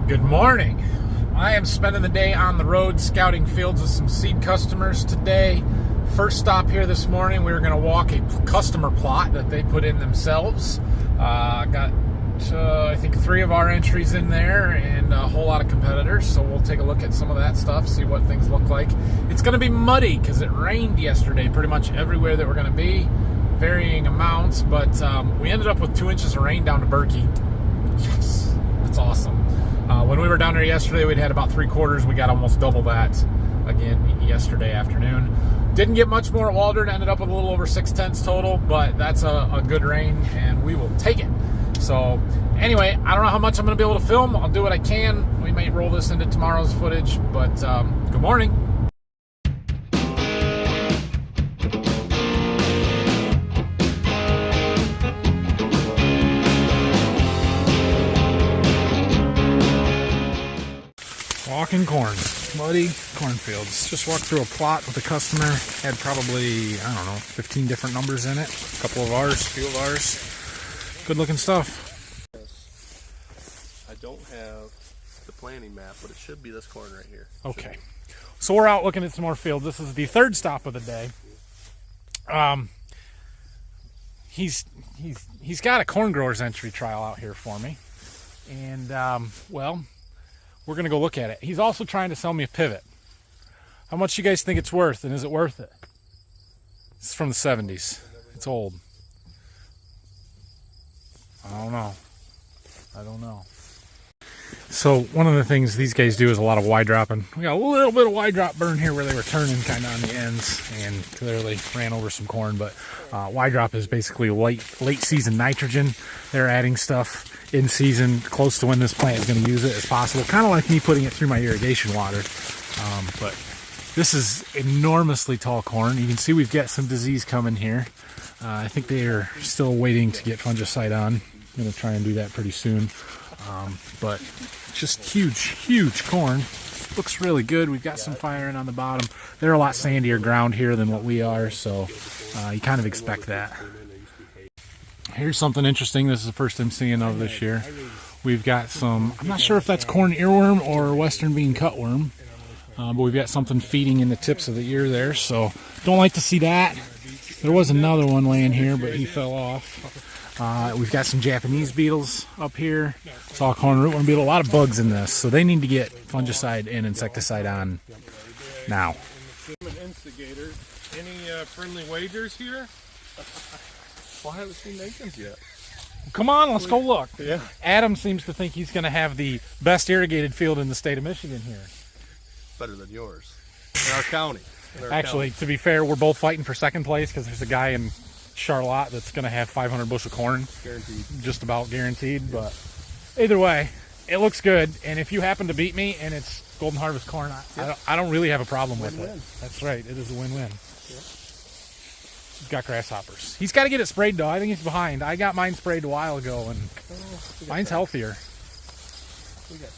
Good morning. I am spending the day on the road scouting fields with some seed customers today. First stop here this morning, we were going to walk a customer plot that they put in themselves. Got I think 3 of our entries in there and a whole lot of competitors, so we'll take a look at some of that stuff, see what things look like. It's going to be muddy because it rained yesterday pretty much everywhere that we're going to be, varying amounts, but we ended up with 2 inches of rain down to Berkey. Yes, that's awesome. When we were down there yesterday, we'd had about 3/4. We got almost double that again yesterday afternoon. Didn't get much more at Waldron, ended up with a little over 6/10 total, but that's a good rain and we will take it. So anyway, I don't know how much I'm going to be able to film. I'll do what I can. We may roll this into tomorrow's footage, but good morning. Walking corn, muddy cornfields. Just walked through a plot with a customer. Had probably, I don't know, 15 different numbers in it. A couple of ours, a few of ours. Good looking stuff. I don't have the planting map, but it should be this corn right here. Okay. So we're out looking at some more fields. This is the 3rd stop of the day. He's got a corn growers entry trial out here for me. And, well, we're going to go look at it. He's also trying to sell me a pivot. How much you guys think it's worth, and is it worth it? It's from the 70s. It's old. I don't know. So one of the things these guys do is a lot of Y dropping. We got a little bit of Y drop burn here where they were turning kind of on the ends and clearly ran over some corn, but Y drop is basically late season nitrogen. They're adding stuff in season close to when this plant is going to use it as possible, kind of like me putting it through my irrigation water. But this is enormously tall corn. You can see we've got some disease coming here. I think they are still waiting to get fungicide on. I'm going to try and do that pretty soon. But just huge corn. Looks really good. We've got some firing on the bottom. They're a lot sandier ground here than what we are, so you kind of expect that. Here's something interesting. This is the first I'm seeing of this year. We've got some, I'm not sure if that's corn earworm or western bean cutworm, but we've got something feeding in the tips of the ear there, so don't like to see that. There was another one laying here, but he fell off. We've got some Japanese beetles up here. Saw corn rootworm beetle. A lot of bugs in this, so they need to get fungicide and insecticide on now. Instigator. Any friendly wagers here? Well, I haven't seen Nathan's yet. Come on, let's go look. Yeah. Adam seems to think he's going to have the best irrigated field in the state of Michigan here. Better than yours. In our county. Actually, to be fair, we're both fighting for 2nd place because there's a guy in Charlotte that's going to have 500 bushel corn. Guaranteed. Just about guaranteed, but either way, it looks good. And if you happen to beat me and it's Golden Harvest corn, I don't really have a problem with it. That's right. It is a win-win. He's got grasshoppers. He's got to get it sprayed, though. I think he's behind. I got mine sprayed a while ago, and mine's healthier. We got time.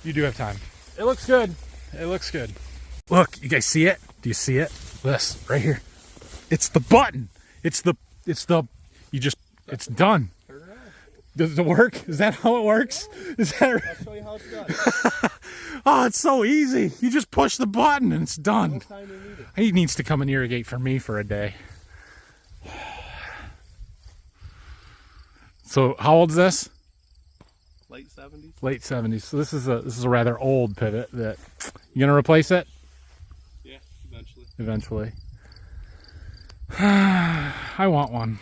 You do have time. It looks good. It looks good. Look, you guys see it? Do you see it? This, right here. It's the button. It's done. Does it work? Is that how it works? Is that right? I'll show you how it's done. Oh, it's so easy. You just push the button and it's done. No time you need it. He needs to come and irrigate for me for a day. So how old is this? Late 70s. Late 70s. So this is a rather old pivot. That you gonna replace it? Yeah, eventually. Eventually. I want one.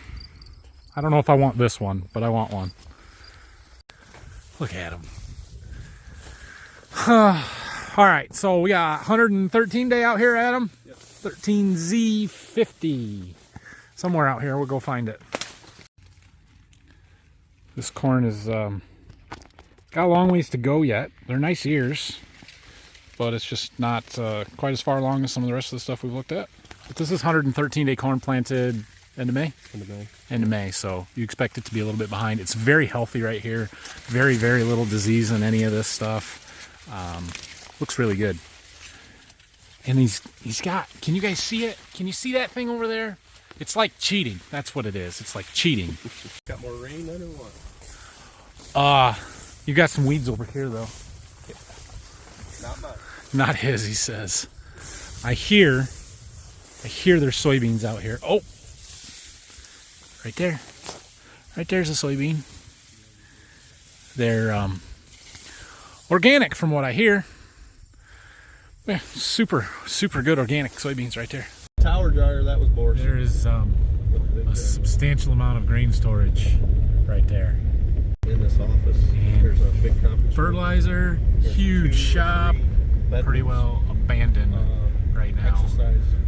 I don't know if I want this one, but I want one. Look at him. All right, so we got 113 day out here, Adam. Yep. 13Z50. Somewhere out here, we'll go find it. This corn is got a long ways to go yet. They're nice ears, but it's just not quite as far along as some of the rest of the stuff we've looked at. But this is 113 day corn planted end of May? End of May. End of May, so you expect it to be a little bit behind. It's very healthy right here. Very little disease in any of this stuff. Looks really good. And he's got, can you guys see it? Can you see that thing over there? It's like cheating. That's what it is. It's like cheating. Got more rain than it was. You got some weeds over here though. Not his, he says. I hear there's soybeans out here. Oh, right there. Right there's a soybean. They're organic from what I hear. Yeah, super good organic soybeans right there. Tower dryer, that was Boris. There is a substantial amount of grain storage right there. In this office, and there's a big conference fertilizer, huge shop, pretty well abandoned right now.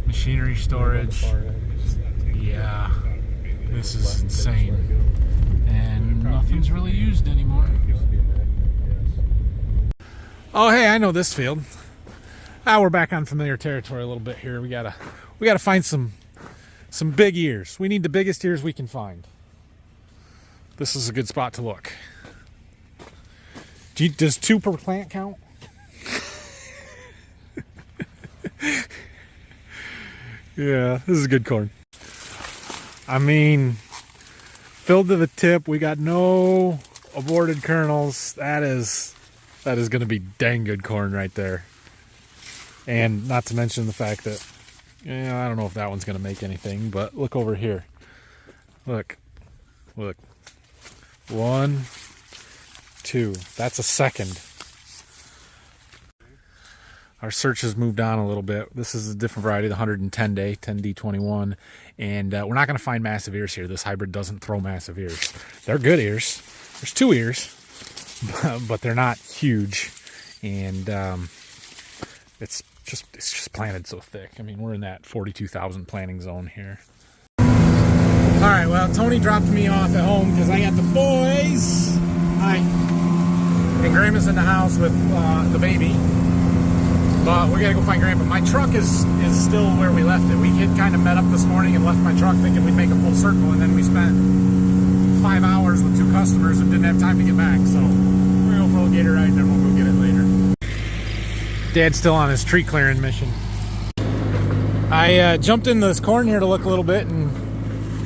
Machinery storage. Yeah, this is insane. And nothing's really used anymore. Oh, hey, I know this field. We're back on familiar territory a little bit here. We gotta find some big ears. We need the biggest ears we can find. This is a good spot to look. Does 2 per plant count? Yeah, this is good corn. I mean, filled to the tip. We got no aborted kernels. That is going to be dang good corn right there. And not to mention the fact that, I don't know if that one's going to make anything, but look over here. Look. 1, 2. That's a second. Our search has moved on a little bit. This is a different variety, the 110 day, 10D21. And we're not going to find massive ears here. This hybrid doesn't throw massive ears. They're good ears. There's 2 ears, but they're not huge. And it's just planted so thick. I mean, we're in that 42,000 planting zone here. All right, well, Tony dropped me off at home because I got the boys. Hi. And Grandma's in the house with the baby. But we gotta go find Grandpa. My truck is still where we left it. We had kind of met up this morning and left my truck thinking we'd make a full circle, and then we spent 5 hours with 2 customers and didn't have time to get back. So we're gonna go for a little gator ride and then we'll go get it later. Dad's still on his tree clearing mission. I jumped into this corn here to look a little bit and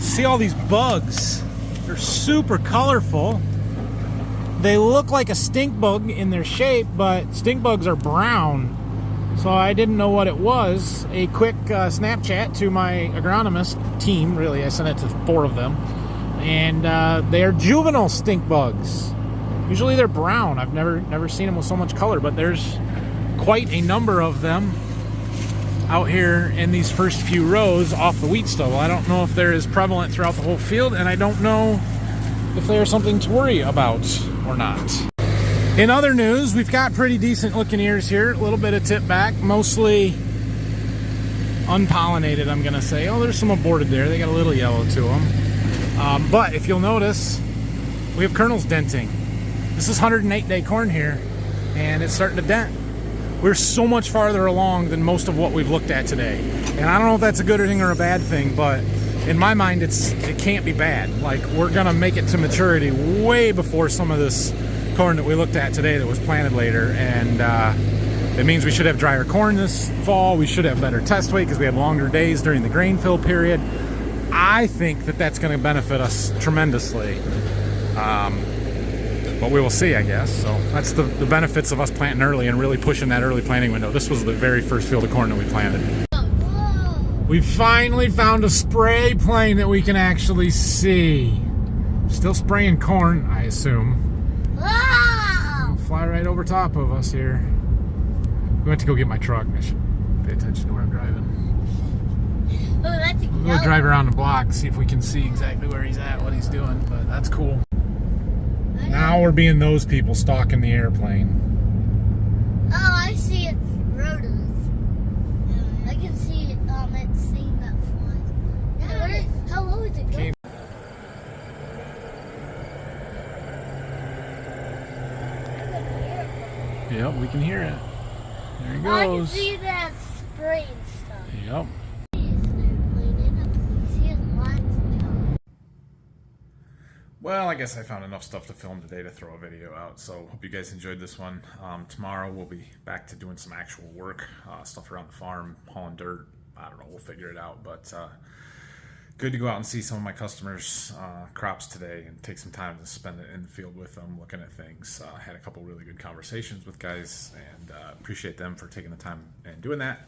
see all these bugs. They're super colorful. They look like a stink bug in their shape, but stink bugs are brown. So I didn't know what it was. A quick Snapchat to my agronomist team, really. I sent it to 4 of them. And they're juvenile stink bugs. Usually they're brown. I've never seen them with so much color, but there's quite a number of them out here in these first few rows off the wheat stubble. I don't know if they're as prevalent throughout the whole field, and I don't know if they are something to worry about or not. In other news, we've got pretty decent looking ears here. A little bit of tip back, mostly unpollinated, I'm gonna say. Oh, there's some aborted there. They got a little yellow to them. But if you'll notice, we have kernels denting. This is 108 day corn here, and it's starting to dent. We're so much farther along than most of what we've looked at today. And I don't know if that's a good thing or a bad thing, but in my mind, it can't be bad. Like, we're gonna make it to maturity way before some of this corn that we looked at today that was planted later, and it means we should have drier corn this fall. We should have better test weight because we had longer days during the grain fill period. I think that that's going to benefit us tremendously, but we will see, I guess. So that's the benefits of us planting early and really pushing that early planting window. This was the very first field of corn that we planted. We finally found a spray plane that we can actually see. Still spraying corn, I assume. Fly right over top of us here. We went to go get my truck. I should pay attention to where I'm driving. Oh, that's We'll go drive around the block and see if we can see exactly where he's at, what he's doing, but that's cool. Now we're being those people stalking the airplane. Oh, I see its rotors. I can see it, it's seeing that fly. How low is it going? Yep, we can hear it. There he Oh, I can goes. see that spray and stuff. Yep. Well, I guess I found enough stuff to film today to throw a video out, so hope you guys enjoyed this one. Tomorrow we'll be back to doing some actual work, stuff around the farm, hauling dirt. I don't know, we'll figure it out, but good to go out and see some of my customers' crops today and take some time to spend it in the field with them, looking at things. Had a couple really good conversations with guys, and appreciate them for taking the time and doing that.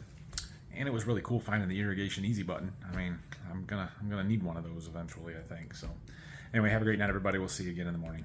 And it was really cool finding the irrigation easy button. I mean, I'm gonna need one of those eventually, I think. So anyway, have a great night, everybody. We'll see you again in the morning.